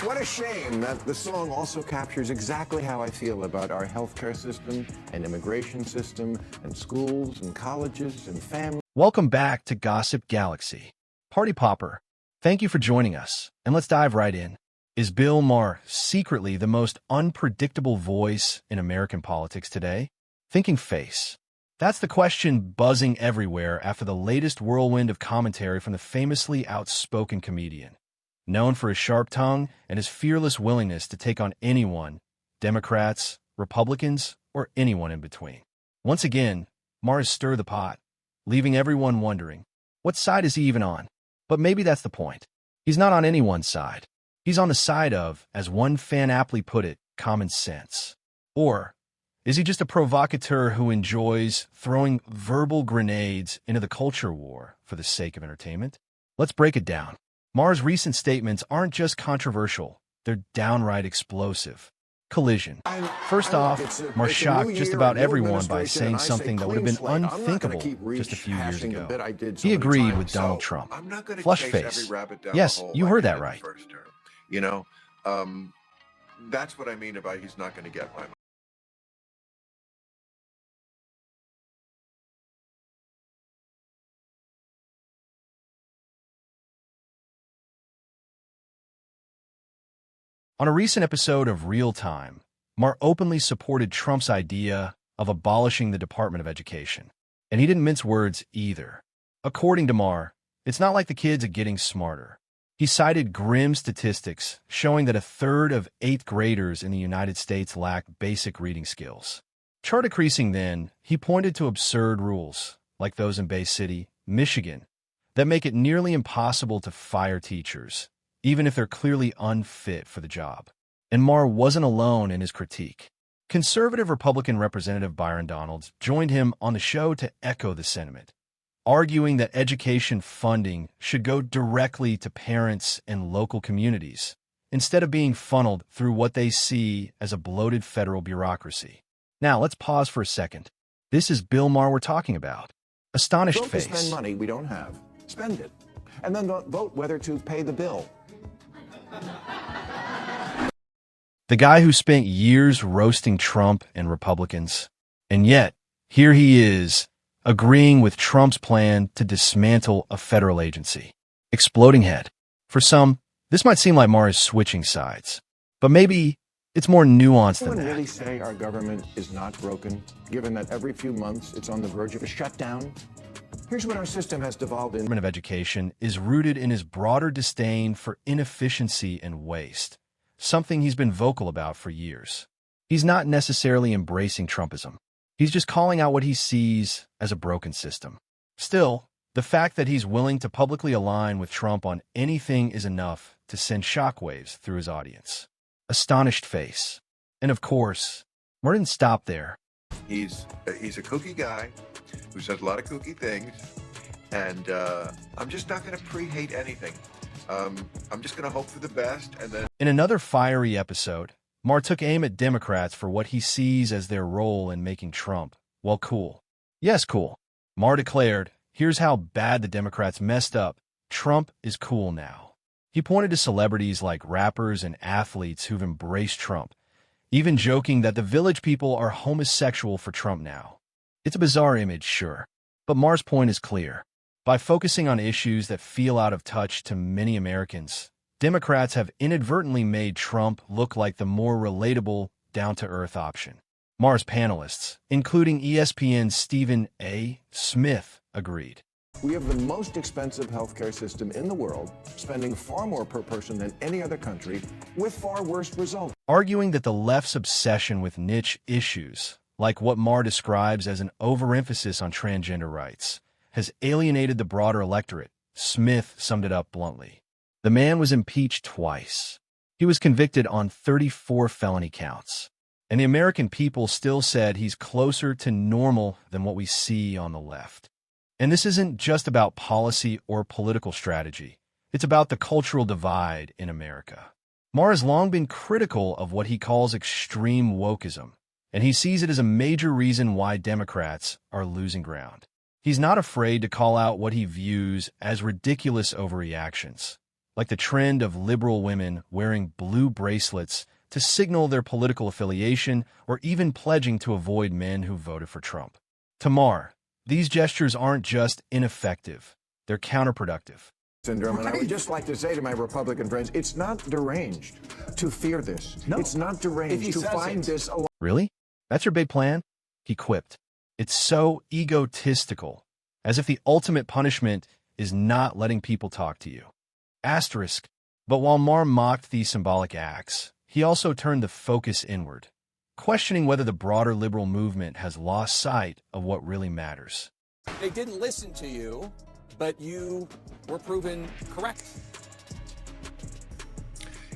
What a shame that the song also captures exactly how I feel about our healthcare system and immigration system and schools and colleges and families. Welcome back to Gossip Galaxy. Party Popper, thank you for joining us, and let's dive right in. Is Bill Maher secretly the most unpredictable voice in American politics today? Thinking face. That's the question buzzing everywhere after the latest whirlwind of commentary from the famously outspoken comedian. Known for his sharp tongue and his fearless willingness to take on anyone, Democrats, Republicans, or anyone in between. Once again, Maher has stirred the pot, leaving everyone wondering, what side is he even on? But maybe that's the point. He's not on anyone's side. He's on the side of, as one fan aptly put it, common sense. Or is he just a provocateur who enjoys throwing verbal grenades into the culture war for the sake of entertainment? Let's break it down. Maher's recent statements aren't just controversial, they're downright explosive. Collision. First off, Maher shocked just about everyone by saying something that would have been unthinkable just a few years ago. He agreed with Donald Trump. Flush face. Yes, you heard that right. You know, that's what I mean about he's not going to get my money. On a recent episode of Real Time, Maher openly supported Trump's idea of abolishing the Department of Education. And he didn't mince words either. According to Maher, it's not like the kids are getting smarter. He cited grim statistics showing that a third of 8th graders in the United States lack basic reading skills. Chart decreasing then, he pointed to absurd rules, like those in Bay City, Michigan, that make it nearly impossible to fire teachers, even if they're clearly unfit for the job. And Maher wasn't alone in his critique. Conservative Republican Representative Byron Donalds joined him on the show to echo the sentiment, arguing that education funding should go directly to parents and local communities, instead of being funneled through what they see as a bloated federal bureaucracy. Now, let's pause for a second. This is Bill Maher we're talking about. Astonished Vote face. to spend money we don't have. Spend it. And then vote whether to pay the bill. The guy who spent years roasting Trump and Republicans, and yet, here he is, agreeing with Trump's plan to dismantle a federal agency. Exploding head. For some, this might seem like Maher is switching sides, but maybe it's more nuanced than Can that. anyone really say our government is not broken, given that every few months it's on the verge of a shutdown? Here's what our system has devolved in. Of Education is rooted in his broader disdain for inefficiency and waste, something he's been vocal about for years. He's not necessarily embracing Trumpism. He's just calling out what he sees as a broken system. Still, the fact that he's willing to publicly align with Trump on anything is enough to send shockwaves through his audience. Astonished face. And of course, Maher didn't stop there. He's a kooky guy who says a lot of kooky things, and I'm just not going to pre-hate anything. I'm just going to hope for the best, and then... In another fiery episode, Maher took aim at Democrats for what he sees as their role in making Trump, well, cool. Yes, cool. Maher declared, here's how bad the Democrats messed up. Trump is cool now. He pointed to celebrities like rappers and athletes who've embraced Trump, even joking that the Village People are homosexual for Trump now. It's a bizarre image, sure, but Maher's point is clear. By focusing on issues that feel out of touch to many Americans, Democrats have inadvertently made Trump look like the more relatable, down-to-earth option. Maher's panelists, including ESPN's Stephen A. Smith, agreed. We have the most expensive healthcare system in the world, spending far more per person than any other country, with far worse results. Arguing that the left's obsession with niche issues, like what Maher describes as an overemphasis on transgender rights, has alienated the broader electorate, Smith summed it up bluntly. The man was impeached twice. He was convicted on 34 felony counts. And the American people still said he's closer to normal than what we see on the left. And this isn't just about policy or political strategy. It's about the cultural divide in America. Maher has long been critical of what he calls extreme wokeism, and he sees it as a major reason why Democrats are losing ground. He's not afraid to call out what he views as ridiculous overreactions, like the trend of liberal women wearing blue bracelets to signal their political affiliation or even pledging to avoid men who voted for Trump. To Maher, these gestures aren't just ineffective, they're counterproductive. Syndrome, and I would just like to say to my Republican friends, it's not deranged to fear this. No. It's not deranged to find this alone. Really? That's your big plan? He quipped. It's so egotistical, as if the ultimate punishment is not letting people talk to you. Asterisk. But while Maher mocked these symbolic acts, he also turned the focus inward, questioning whether the broader liberal movement has lost sight of what really matters. They didn't listen to you, but you were proven correct.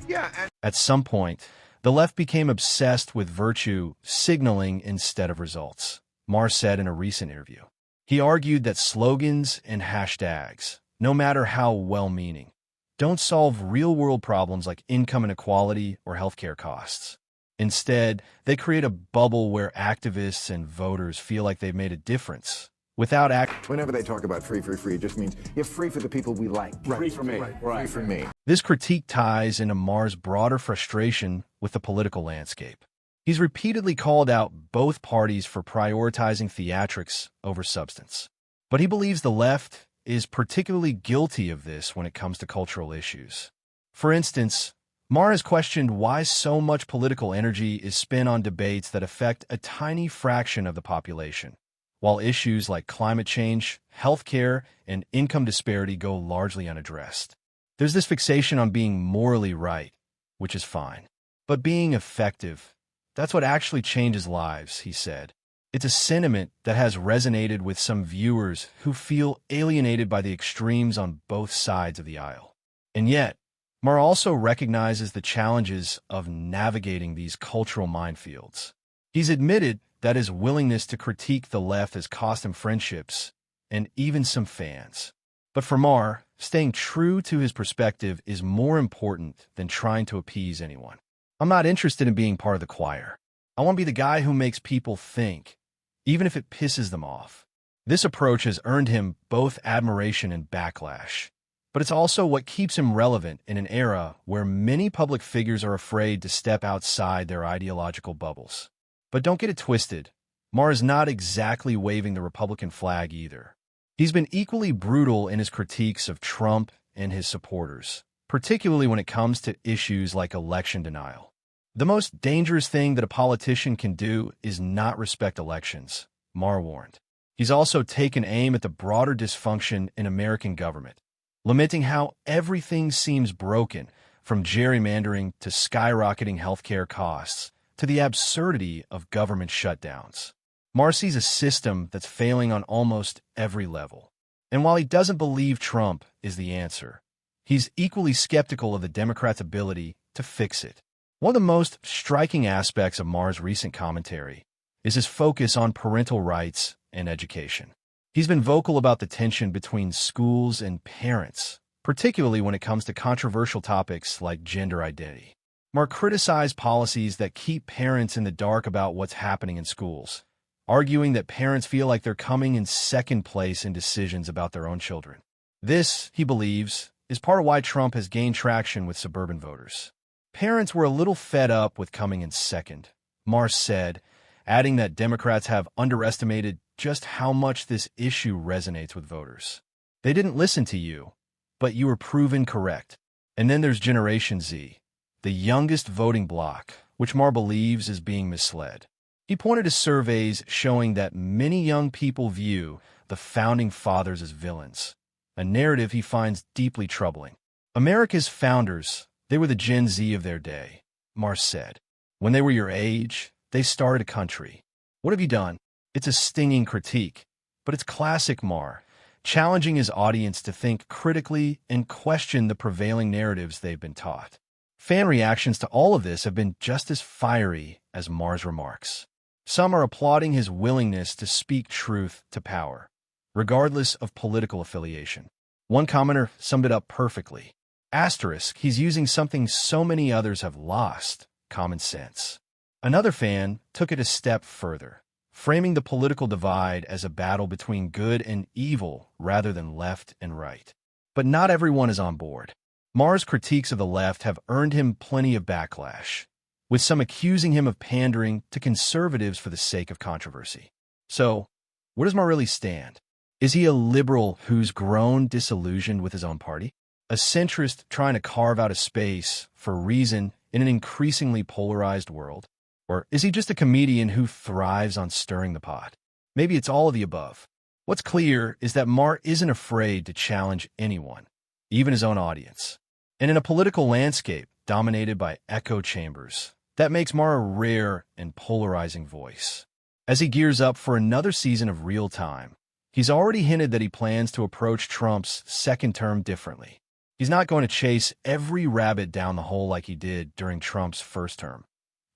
Yeah, and At some point, the left became obsessed with virtue signaling instead of results, Maher said in a recent interview. He argued that slogans and hashtags, no matter how well-meaning, don't solve real-world problems like income inequality or healthcare costs. Instead, they create a bubble where activists and voters feel like they've made a difference. Without Whenever they talk about free, it just means you're free for the people we like. Right. Free for me. Right. Free for me. This critique ties into Maher's broader frustration with the political landscape. He's repeatedly called out both parties for prioritizing theatrics over substance. But he believes the left is particularly guilty of this when it comes to cultural issues. For instance, Maher has questioned why so much political energy is spent on debates that affect a tiny fraction of the population, while issues like climate change, healthcare, and income disparity go largely unaddressed. There's this fixation on being morally right, which is fine. But being effective, that's what actually changes lives, he said. It's a sentiment that has resonated with some viewers who feel alienated by the extremes on both sides of the aisle. And yet, Maher also recognizes the challenges of navigating these cultural minefields. He's admitted that his willingness to critique the left has cost him friendships and even some fans. But for Maher, staying true to his perspective is more important than trying to appease anyone. I'm not interested in being part of the choir. I want to be the guy who makes people think, even if it pisses them off. This approach has earned him both admiration and backlash. But it's also what keeps him relevant in an era where many public figures are afraid to step outside their ideological bubbles. But don't get it twisted. Maher is not exactly waving the Republican flag either. He's been equally brutal in his critiques of Trump and his supporters, particularly when it comes to issues like election denial. The most dangerous thing that a politician can do is not respect elections, Maher warned. He's also taken aim at the broader dysfunction in American government, lamenting how everything seems broken, from gerrymandering to skyrocketing healthcare costs to the absurdity of government shutdowns. Maher sees a system that's failing on almost every level. And while he doesn't believe Trump is the answer, he's equally skeptical of the Democrats' ability to fix it. One of the most striking aspects of Maher's recent commentary is his focus on parental rights and education. He's been vocal about the tension between schools and parents, particularly when it comes to controversial topics like gender identity. Maher criticized policies that keep parents in the dark about what's happening in schools, arguing that parents feel like they're coming in second place in decisions about their own children. This, he believes, is part of why Trump has gained traction with suburban voters. Parents were a little fed up with coming in second, Maher said, adding that Democrats have underestimated just how much this issue resonates with voters. They didn't listen to you, but you were proven correct. And then there's Generation Z, the youngest voting bloc, which Maher believes is being misled. He pointed to surveys showing that many young people view the Founding Fathers as villains, a narrative he finds deeply troubling. America's founders, they were the Gen Z of their day, Maher said. When they were your age, they started a country. What have you done? It's a stinging critique, but it's classic Maher, challenging his audience to think critically and question the prevailing narratives they've been taught. Fan reactions to all of this have been just as fiery as Maher's remarks. Some are applauding his willingness to speak truth to power, regardless of political affiliation. One commenter summed it up perfectly. Asterisk, he's using something so many others have lost, common sense. Another fan took it a step further, framing the political divide as a battle between good and evil rather than left and right. But not everyone is on board. Maher's critiques of the left have earned him plenty of backlash, with some accusing him of pandering to conservatives for the sake of controversy. So, where does Maher really stand? Is he a liberal who's grown disillusioned with his own party? A centrist trying to carve out a space for reason in an increasingly polarized world? Or is he just a comedian who thrives on stirring the pot? Maybe it's all of the above. What's clear is that Maher isn't afraid to challenge anyone, even his own audience. And in a political landscape dominated by echo chambers, that makes Maher a rare and polarizing voice. As he gears up for another season of Real Time, he's already hinted that he plans to approach Trump's second term differently. He's not going to chase every rabbit down the hole like he did during Trump's first term,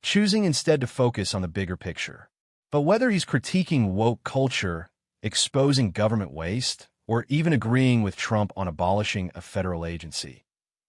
choosing instead to focus on the bigger picture. But whether he's critiquing woke culture, exposing government waste, or even agreeing with Trump on abolishing a federal agency,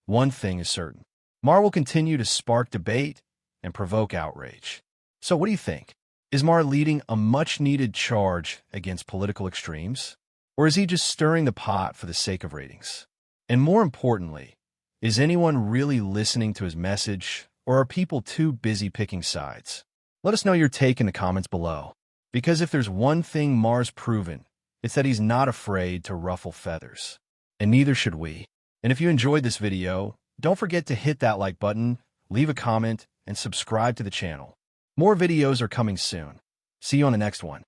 one thing is certain: Maher will continue to spark debate and provoke outrage. So what do you think? Is Maher leading a much-needed charge against political extremes? Or is he just stirring the pot for the sake of ratings? And more importantly, is anyone really listening to his message, or are people too busy picking sides? Let us know your take in the comments below. Because if there's one thing Maher's proven, it's that he's not afraid to ruffle feathers. And neither should we. And if you enjoyed this video, don't forget to hit that like button, leave a comment, and subscribe to the channel. More videos are coming soon. See you on the next one.